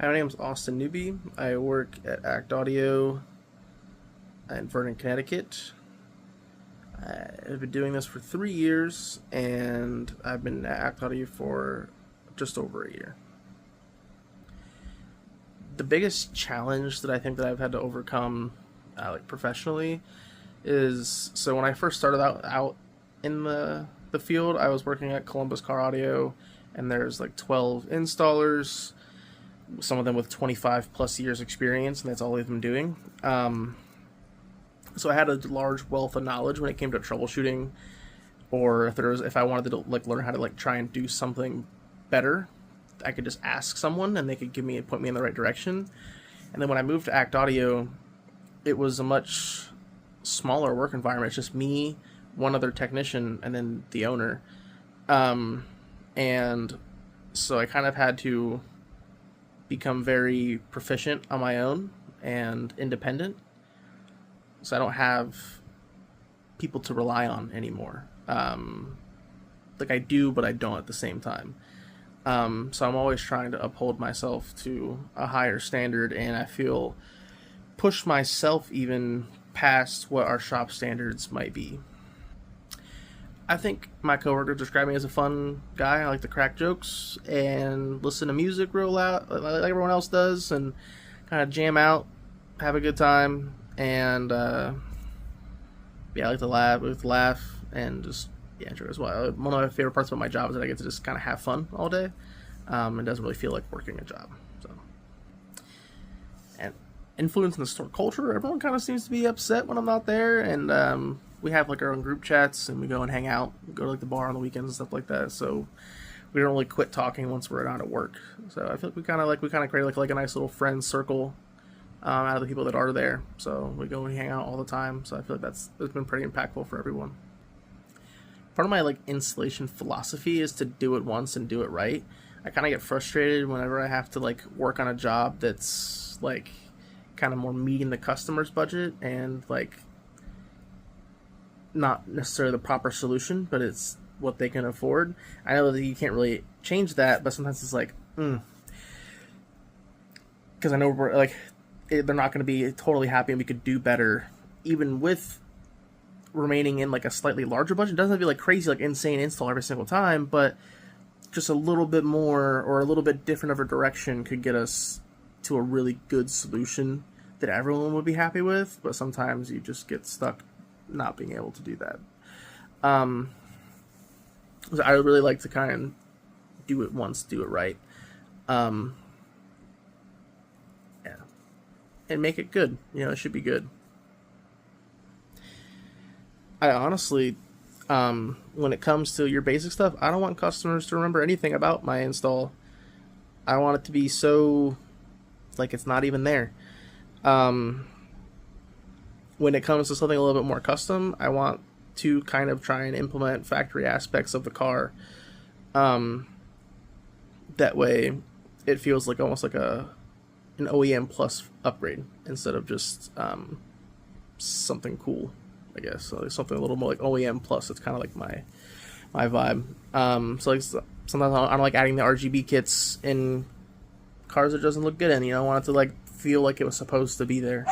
Hi, my name is Austin Newby. I work at Act Audio in Vernon, Connecticut. I've been doing this for 3 years, and I've been at Act Audio for just over a year. The biggest challenge that I think that I've had to overcome, professionally, is so when I first started out in the field, I was working at Columbus Car Audio, and there's like 12 installers, some of them with 25 plus years experience, and that's all they've been doing. So I had a large wealth of knowledge when it came to troubleshooting, or if I wanted to learn how to try and do something better, I could just ask someone and they could point me in the right direction. And then when I moved to Act Audio, it was a much smaller work environment. It's just me, one other technician, and then the owner. And so I kind of had to become very proficient on my own and independent. So I don't have people to rely on anymore. I do, but I don't at the same time. So I'm always trying to uphold myself to a higher standard, and I feel push myself even past what our shop standards might be. I think my coworkers describe me as a fun guy. I like to crack jokes and listen to music real loud, like everyone else does, and kind of jam out, have a good time, and I like to laugh, and just enjoy as well. One of my favorite parts about my job is that I get to just kind of have fun all day. It doesn't really feel like working a job. So, and influence in the store culture, everyone kind of seems to be upset when I'm not there, and we have our own group chats, and we go and hang out, we go to the bar on the weekends and stuff like that. So we don't really quit talking once we're not at work. So I feel like we kind of create a nice little friend circle out of the people that are there. So we go and hang out all the time. So I feel like it's been pretty impactful for everyone. Part of my installation philosophy is to do it once and do it right. I kind of get frustrated whenever I have to work on a job that's kind of more meeting the customer's budget and not necessarily the proper solution, but it's what they can afford. I know that you can't really change that, but sometimes it's because I know they're not going to be totally happy, and we could do better even with remaining in a slightly larger budget. It doesn't have to be crazy insane install every single time, but just a little bit more or a little bit different of a direction could get us to a really good solution that everyone would be happy with. But sometimes you just get stuck not being able to do that. So I really like to kind of do it once, do it right, yeah, and make it good. It should be good. I honestly, when it comes to your basic stuff, I don't want customers to remember anything about my install. I want it to be so it's not even there. When it comes to something a little bit more custom, I want to kind of try and implement factory aspects of the car. That way, it feels almost like an OEM plus upgrade instead of just something cool, I guess. So something a little more OEM plus. It's kind of my vibe. So sometimes I don't like adding the RGB kits in cars that doesn't look good in. I want it to feel like it was supposed to be there.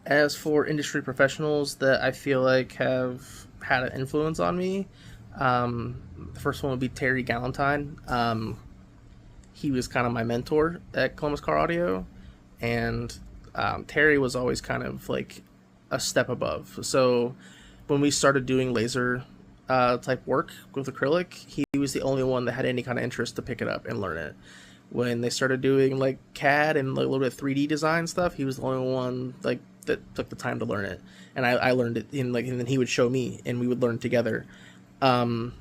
As for industry professionals that I feel like have had an influence on me, the first one would be Terry Galentine. He was kind of my mentor at Columbus Car Audio, and Terry was always kind of a step above. So when we started doing laser type work with acrylic, he was the only one that had any kind of interest to pick it up and learn it. When they started doing CAD and a little bit of 3D design stuff, he was the only one that took the time to learn it, and I learned it and then he would show me, and we would learn together. All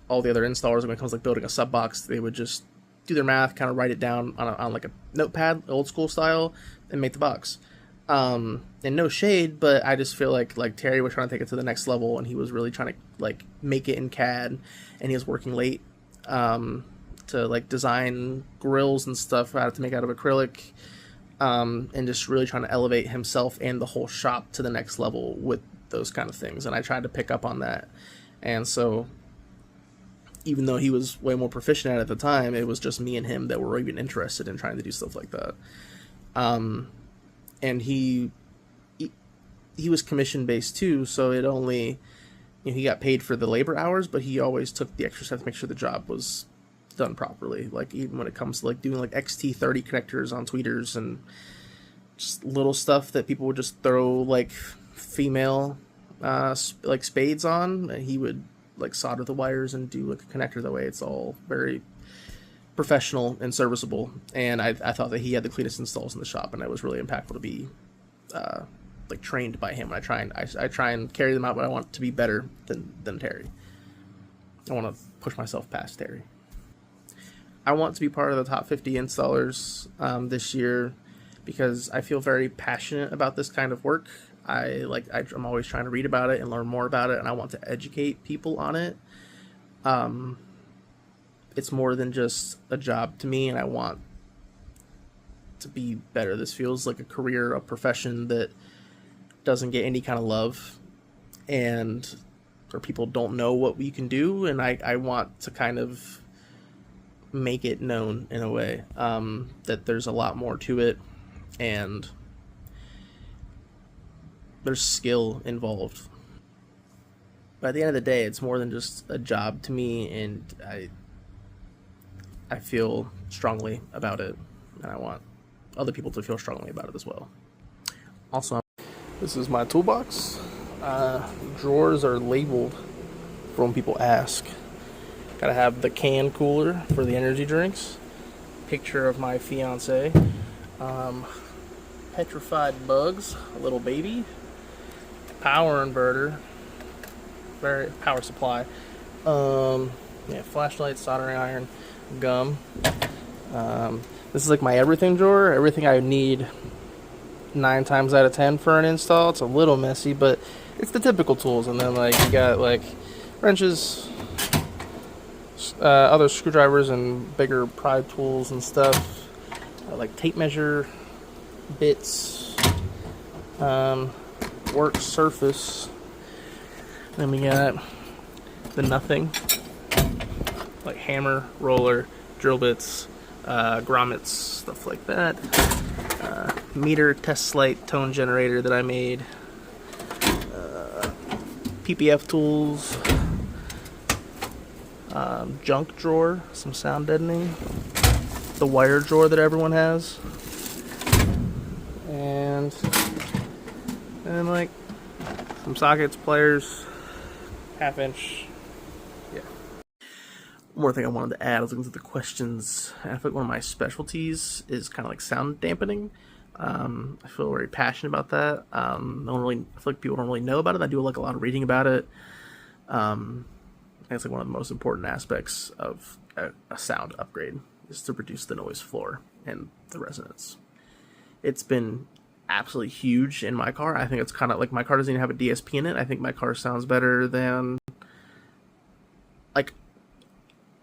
the other installers, when it comes building a sub box, they would just do their math, kind of write it down on a notepad, old school style, and make the box. And no shade, but I just feel like Terry was trying to take it to the next level, and he was really trying to make it in CAD, and he was working late to design grills and stuff to make out of acrylic. And just really trying to elevate himself and the whole shop to the next level with those kind of things. And I tried to pick up on that. And so even though he was way more proficient at it at the time, it was just me and him that were even interested in trying to do stuff like that. And he was commission based too, so it only, he got paid for the labor hours, but he always took the extra step to make sure the job was done properly. Like even when it comes to like doing like XT30 connectors on tweeters and just little stuff that people would just throw like female like spades on, and he would like solder the wires and do like a connector that way. It's all very professional and serviceable, and I thought that he had the cleanest installs in the shop, and it was really impactful to be like trained by him. I try and carry them out, but I want to be better than Terry. I want to push myself past Terry. I want to be part of the top 50 installers this year because I feel very passionate about this kind of work. I'm always trying to read about it and learn more about it, and I want to educate people on it. It's more than just a job to me, and I want to be better. This feels like a career, a profession that doesn't get any kind of love, and or people don't know what we can do, and I want to kind of make it known in a way that there's a lot more to it, and there's skill involved. But at the end of the day, it's more than just a job to me, and I feel strongly about it, and I want other people to feel strongly about it as well. Also, this is my toolbox. Drawers are labeled for when people ask. Gotta have the can cooler for the energy drinks. Picture of my fiance. Petrified bugs, a little baby. Power inverter. Very power supply. Flashlight, soldering iron, gum. This is like my everything drawer. Everything I need 9 times out of 10 for an install. It's a little messy, but it's the typical tools. And then like you got like wrenches, other screwdrivers and bigger pry tools and stuff, like tape measure, bits, work surface. Then we got the nothing, like hammer, roller, drill bits, grommets, stuff like that. Meter, test light, tone generator that I made. PPF tools. Junk drawer, some sound deadening. The wire drawer that everyone has. And like some sockets, pliers, 1/2 inch. Yeah. One more thing I wanted to add, I was looking through the questions. I feel like one of my specialties is kind of like sound dampening. I feel very passionate about that. I feel like people don't really know about it. I do like a lot of reading about it. It's like one of the most important aspects of a sound upgrade is to reduce the noise floor and the resonance. It's been absolutely huge in my car. I think it's kind of like my car doesn't even have a DSP in it. I think my car sounds better than like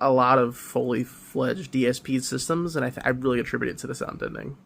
a lot of fully fledged DSP systems, and I really attribute it to the sound deadening.